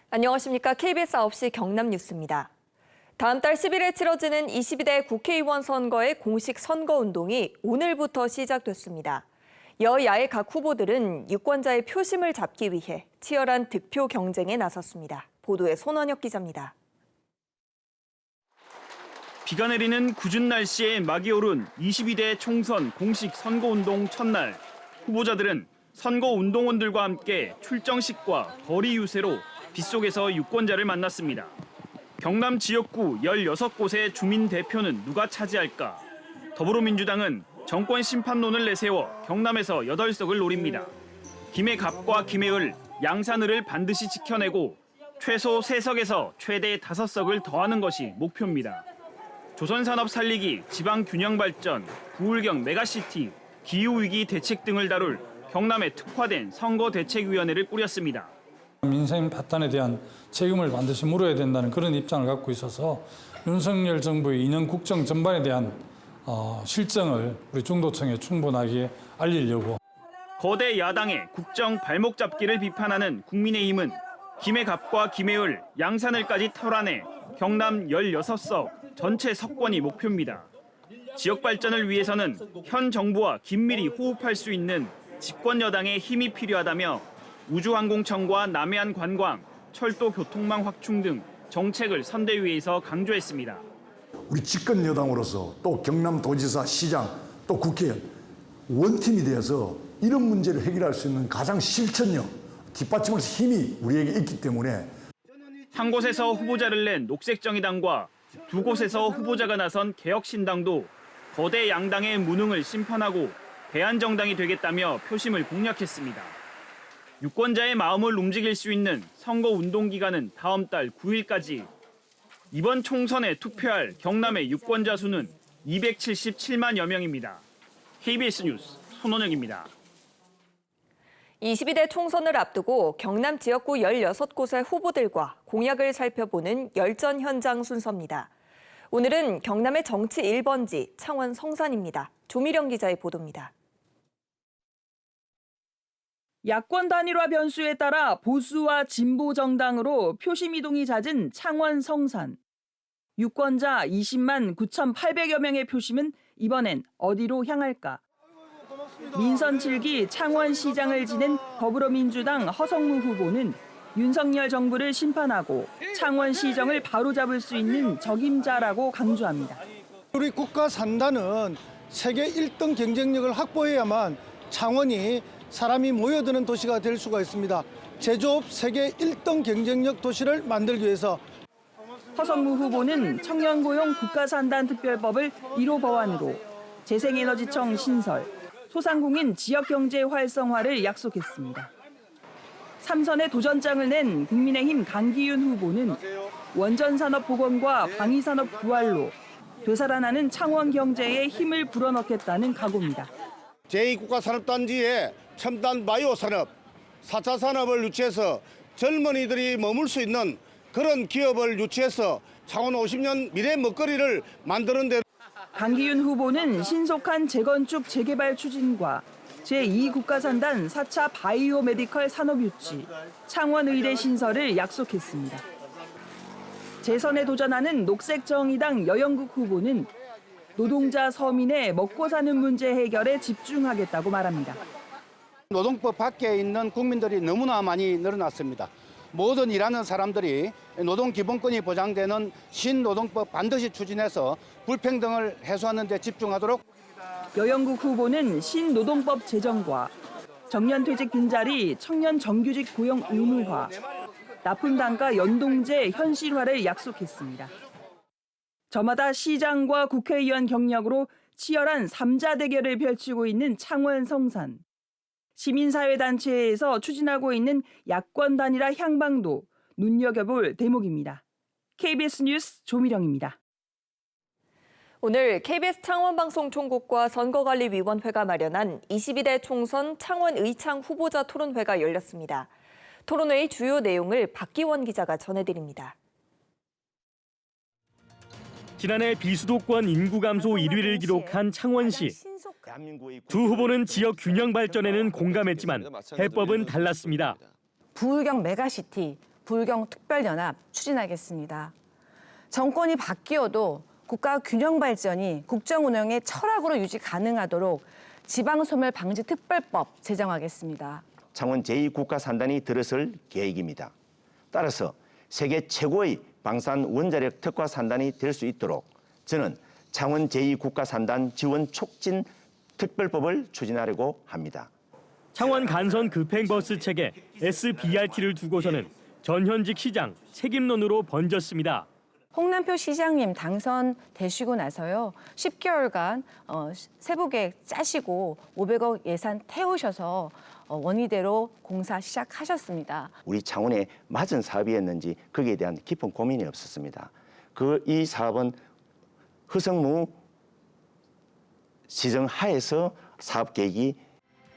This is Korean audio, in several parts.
안녕하십니까. KBS 9시 경남 뉴스입니다. 다음 달 10일에 치러지는 22대 국회의원 선거의 공식 선거운동이 오늘부터 시작됐습니다. 여야의 각 후보들은 유권자의 표심을 잡기 위해 치열한 득표 경쟁에 나섰습니다. 보도에 손원혁 기자입니다. 비가 내리는 궂은 날씨에 막이 오른 22대 총선 공식 선거운동 첫날, 후보자들은 선거운동원들과 함께 출정식과 거리 유세로 빗속에서 유권자를 만났습니다. 경남 지역구 16곳의 주민 대표는 누가 차지할까? 더불어민주당은 정권 심판론을 내세워 경남에서 8석을 노립니다. 김해 갑과 김해 을, 양산 을을 반드시 지켜내고 최소 3석에서 최대 5석을 더하는 것이 목표입니다. 조선산업 살리기, 지방 균형 발전, 부울경 메가시티, 기후위기 대책 등을 다룰 경남에 특화된 선거대책위원회를 꾸렸습니다. 민생 파탄에 대한 책임을 반드시 물어야 된다는 그런 입장을 갖고 있어서 윤석열 정부의 2년 국정 전반에 대한 실정을 우리 중도층에 충분하게 알리려고. 거대 야당의 국정 발목 잡기를 비판하는 국민의힘은 김해 갑과 김해 을, 양산 을까지 탈환해 경남 16석 전체 석권이 목표입니다. 지역 발전을 위해서는 현 정부와 긴밀히 호흡할 수 있는 집권 여당의 힘이 필요하다며 우주항공청과 남해안 관광, 철도 교통망 확충 등 정책을 선대위에서 강조했습니다. 우리 집권 여당으로서 또 경남도지사, 시장, 또 국회의원 원팀이 되어서 이런 문제를 해결할 수 있는 가장 실천력, 뒷받침할 힘이 우리에게 있기 때문에 한 곳에서 후보자를 낸 녹색정의당과 두 곳에서 후보자가 나선 개혁신당도 거대 양당의 무능을 심판하고 대안정당이 되겠다며 표심을 공략했습니다. 유권자의 마음을 움직일 수 있는 선거운동 기간은 다음 달 9일까지. 이번 총선에 투표할 경남의 유권자 수는 277만여 명입니다. KBS 뉴스 손원혁입니다. 22대 총선을 앞두고 경남 지역구 16곳의 후보들과 공약을 살펴보는 열전 현장 순서입니다. 오늘은 경남의 정치 1번지 창원 성산입니다. 조미령 기자의 보도입니다. 야권 단일화 변수에 따라 보수와 진보 정당으로 표심 이동이 잦은 창원 성산. 유권자 20만 9,800여 명의 표심은 이번엔 어디로 향할까? 민선 7기 창원시장을 지낸 더불어민주당 허성무 후보는 윤석열 정부를 심판하고 창원시정을 바로잡을 수 있는 적임자라고 강조합니다. 우리 국가 산다는 세계 1등 경쟁력을 확보해야만 창원이 사람이 모여드는 도시가 될 수가 있습니다. 제조업 세계 1등 경쟁력 도시를 만들기 위해서 허성무 후보는 청년고용 국가산단특별법을 1호 법안으로 재생에너지청 신설, 소상공인 지역경제 활성화를 약속했습니다. 3선에 도전장을 낸 국민의힘 강기윤 후보는 원전산업 복원과 방위산업 부활로 되살아나는 창원 경제에 힘을 불어넣겠다는 각오입니다. 제2국가산업단지에 첨단 바이오 산업, 4차 산업을 유치해서 젊은이들이 머물 수 있는 그런 기업을 유치해서 창원 50년 미래 먹거리를 만드는 데 강기윤 후보는 신속한 재건축 재개발 추진과 제2국가산단 4차 바이오 메디컬 산업 유치, 창원 의대 신설을 약속했습니다. 재선에 도전하는 녹색정의당 여영국 후보는 노동자 서민의 먹고 사는 문제 해결에 집중하겠다고 말합니다. 노동법 밖에 있는 국민들이 너무나 많이 늘어났습니다. 모든 일하는 사람들이 노동기본권이 보장되는 신노동법 반드시 추진해서 불평등을 해소하는 데 집중하도록. 여영국 후보는 신노동법 제정과 정년퇴직 빈자리, 청년 정규직 고용 의무화, 납품단가 연동제 현실화를 약속했습니다. 저마다 시장과 국회의원 경력으로 치열한 3자 대결을 펼치고 있는 창원 성산. 시민사회단체에서 추진하고 있는 야권 단일화 향방도 눈여겨볼 대목입니다. KBS 뉴스 조미령입니다. 오늘 KBS 창원방송 총국과 선거관리위원회가 마련한 22대 총선 창원 의창 후보자 토론회가 열렸습니다. 토론회의 주요 내용을 박기원 기자가 전해드립니다. 지난해 비수도권 인구 감소 1위를 기록한 창원시. 두 후보는 지역 균형 발전에는 공감했지만 해법은 달랐습니다. 부울경 메가시티, 불경특별연합 추진하겠습니다. 정권이 바뀌어도 국가 균형 발전이 국정 운영의 철학으로 유지 가능하도록 지방소멸 방지 특별법 제정하겠습니다. 창원 제2국가산단이 들어설 계획입니다. 따라서 세계 최고의 방산 원자력 특화 산단이 될 수 있도록 저는 창원 제2국가산단 지원 촉진 특별법을 추진하려고 합니다. 창원 간선 급행버스 체계 SBRT를 두고서는 전현직 시장 책임론으로 번졌습니다. 홍남표 시장님 당선되시고 나서요. 10개월간 세부계획 짜시고 500억 예산 태우셔서 원의대로 공사 시작하셨습니다. 우리 창원에 맞은 사업이었는지 거기에 대한 깊은 고민이 없었습니다. 이 사업은 허성무 시정 하에서 사업 계획이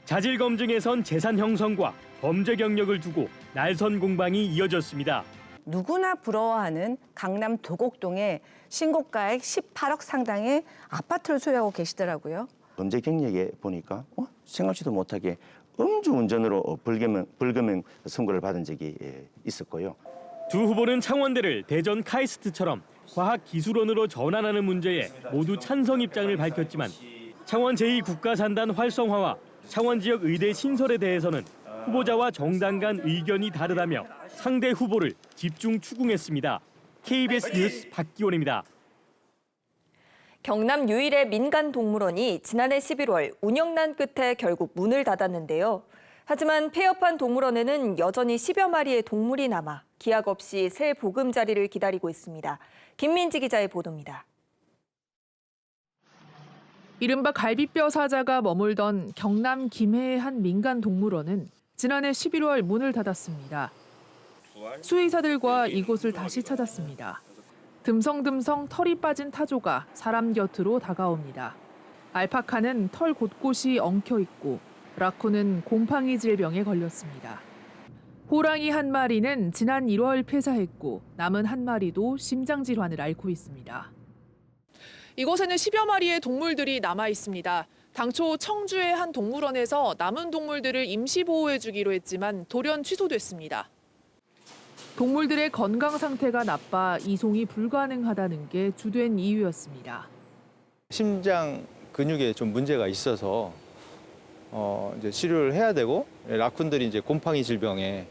자질 검증에선 재산 형성과 범죄 경력을 두고 날선 공방이 이어졌습니다. 누구나 부러워하는 강남 도곡동에 신고가액 18억 상당의 아파트를 소유하고 계시더라고요. 범죄 경력에 보니까 생각지도 못하게 음주운전으로 벌금형 선고를 받은 적이 있었고요. 두 후보는 창원대를 대전 카이스트처럼 과학기술원으로 전환하는 문제에 모두 찬성 입장을 밝혔지만 창원 제2국가산단 활성화와 창원 지역 의대 신설에 대해서는 후보자와 정당 간 의견이 다르다며 상대 후보를 집중 추궁했습니다. KBS 뉴스 박기원입니다. 경남 유일의 민간 동물원이 지난해 11월 운영난 끝에 결국 문을 닫았는데요. 하지만 폐업한 동물원에는 여전히 10여 마리의 동물이 남아 기약 없이 새 보금자리를 기다리고 있습니다. 김민지 기자의 보도입니다. 이른바 갈비뼈 사자가 머물던 경남 김해의 한 민간 동물원은 지난해 11월 문을 닫았습니다. 수의사들과 이곳을 다시 찾았습니다. 듬성듬성 털이 빠진 타조가 사람 곁으로 다가옵니다. 알파카는 털 곳곳이 엉켜 있고 라쿤은 곰팡이 질병에 걸렸습니다. 호랑이 한 마리는 지난 1월 폐사했고 남은 한 마리도 심장 질환을 앓고 있습니다. 이곳에는 10여 마리의 동물들이 남아 있습니다. 당초 청주의 한 동물원에서 남은 동물들을 임시 보호해주기로 했지만 돌연 취소됐습니다. 동물들의 건강 상태가 나빠 이송이 불가능하다는 게 주된 이유였습니다. 심장 근육에 좀 문제가 있어서 이제 치료를 해야 되고 라쿤들이 이제 곰팡이 질병에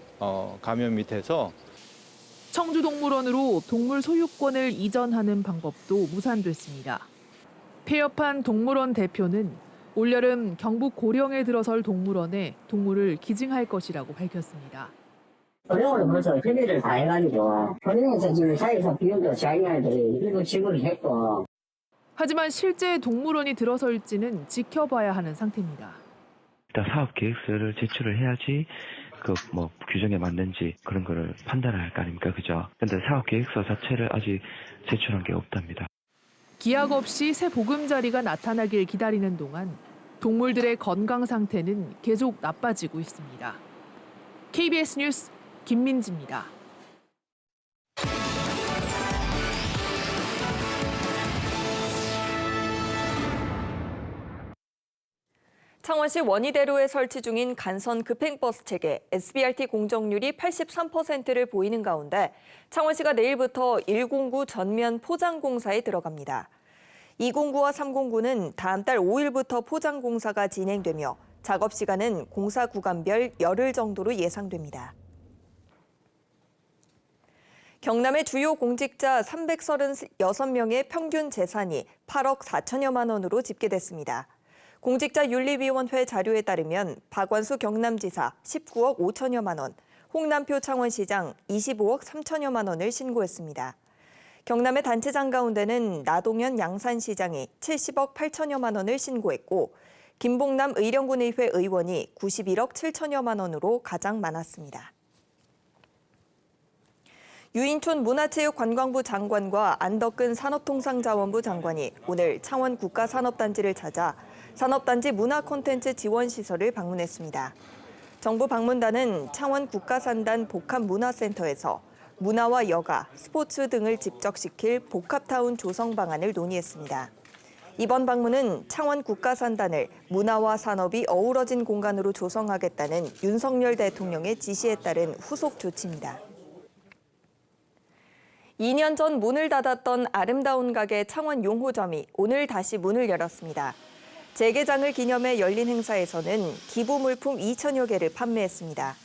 감염이 돼서 청주동물원으로 동물 소유권을 이전하는 방법도 무산됐습니다. 폐업한 동물원 대표는 올여름 경북 고령에 들어설 동물원에 동물을 기증할 것이라고 밝혔습니다. 고령으로 벌써 협의를 다 해가지고 고령에서 지금 사회에서 비용도 자기네들이 일부 지급을 했고. 하지만 실제 동물원이 들어설지는 지켜봐야 하는 상태입니다. 일단 사업 계획서를 제출을 해야지 규정에 맞는지 그런 거를 판단할 거 아닙니까, 그죠? 근데 사업 계획서 자체를 아직 제출한 게 없답니다. 기약 없이 새 보금자리가 나타나길 기다리는 동안 동물들의 건강 상태는 계속 나빠지고 있습니다. KBS 뉴스 김민지입니다. 창원시 원희대로에 설치 중인 간선 급행버스 체계 SBRT 공정률이 83%를 보이는 가운데 창원시가 내일부터 109 전면 포장 공사에 들어갑니다. 209와 309는 다음 달 5일부터 포장 공사가 진행되며 작업 시간은 공사 구간별 열흘 정도로 예상됩니다. 경남의 주요 공직자 336명의 평균 재산이 8억 4천여만 원으로 집계됐습니다. 공직자윤리위원회 자료에 따르면 박완수 경남지사 19억 5천여만 원, 홍남표 창원시장 25억 3천여만 원을 신고했습니다. 경남의 단체장 가운데는 나동현 양산시장이 70억 8천여만 원을 신고했고 김봉남 의령군의회 의원이 91억 7천여만 원으로 가장 많았습니다. 유인촌 문화체육관광부 장관과 안덕근 산업통상자원부 장관이 오늘 창원 국가산업단지를 찾아 산업단지 문화콘텐츠 지원시설을 방문했습니다. 정부 방문단은 창원 국가산단 복합문화센터에서 문화와 여가, 스포츠 등을 집적시킬 복합타운 조성 방안을 논의했습니다. 이번 방문은 창원 국가산단을 문화와 산업이 어우러진 공간으로 조성하겠다는 윤석열 대통령의 지시에 따른 후속 조치입니다. 2년 전 문을 닫았던 아름다운 가게 창원 용호점이 오늘 다시 문을 열었습니다. 재개장을 기념해 열린 행사에서는 기부 물품 2천여 개를 판매했습니다.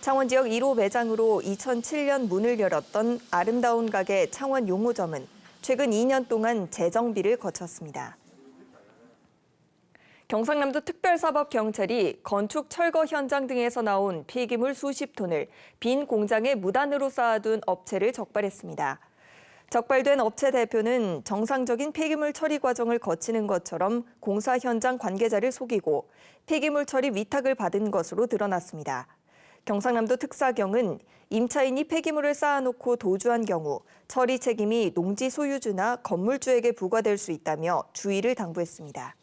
창원 지역 1호 매장으로 2007년 문을 열었던 아름다운 가게 창원 용호점은 최근 2년 동안 재정비를 거쳤습니다. 경상남도 특별사법경찰이 건축 철거 현장 등에서 나온 폐기물 수십 톤을 빈 공장에 무단으로 쌓아둔 업체를 적발했습니다. 적발된 업체 대표는 정상적인 폐기물 처리 과정을 거치는 것처럼 공사 현장 관계자를 속이고 폐기물 처리 위탁을 받은 것으로 드러났습니다. 경상남도 특사경은 임차인이 폐기물을 쌓아놓고 도주한 경우 처리 책임이 농지 소유주나 건물주에게 부과될 수 있다며 주의를 당부했습니다.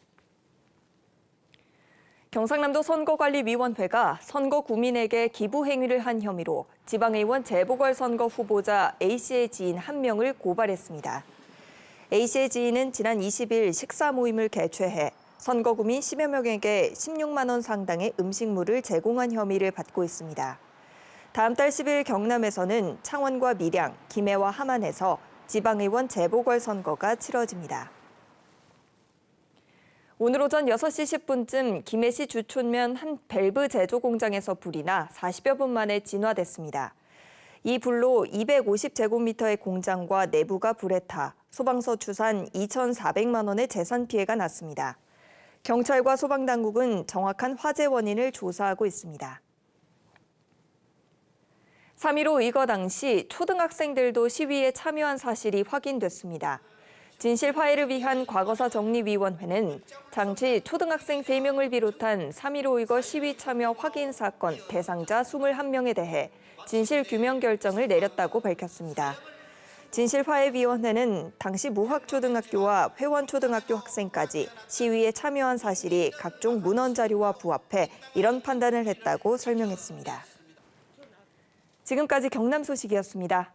경상남도 선거관리위원회가 선거구민에게 기부 행위를 한 혐의로 지방의원 재보궐선거 후보자 A씨의 지인 1명을 고발했습니다. A씨의 지인은 지난 20일 식사 모임을 개최해 선거구민 10여 명에게 16만 원 상당의 음식물을 제공한 혐의를 받고 있습니다. 다음 달 10일 경남에서는 창원과 밀양, 김해와 함안에서 지방의원 재보궐선거가 치러집니다. 오늘 오전 6시 10분쯤 김해시 주촌면 한 밸브 제조 공장에서 불이 나 40여 분 만에 진화됐습니다. 이 불로 250제곱미터의 공장과 내부가 불에 타 소방서 추산 2,400만 원의 재산 피해가 났습니다. 경찰과 소방당국은 정확한 화재 원인을 조사하고 있습니다. 3.15 의거 당시 초등학생들도 시위에 참여한 사실이 확인됐습니다. 진실 화해를 위한 과거사 정리위원회는 당시 초등학생 3명을 비롯한 3.15 의거 시위 참여 확인 사건 대상자 21명에 대해 진실 규명 결정을 내렸다고 밝혔습니다. 진실화해위원회는 당시 무학초등학교와 회원초등학교 학생까지 시위에 참여한 사실이 각종 문헌 자료와 부합해 이런 판단을 했다고 설명했습니다. 지금까지 경남 소식이었습니다.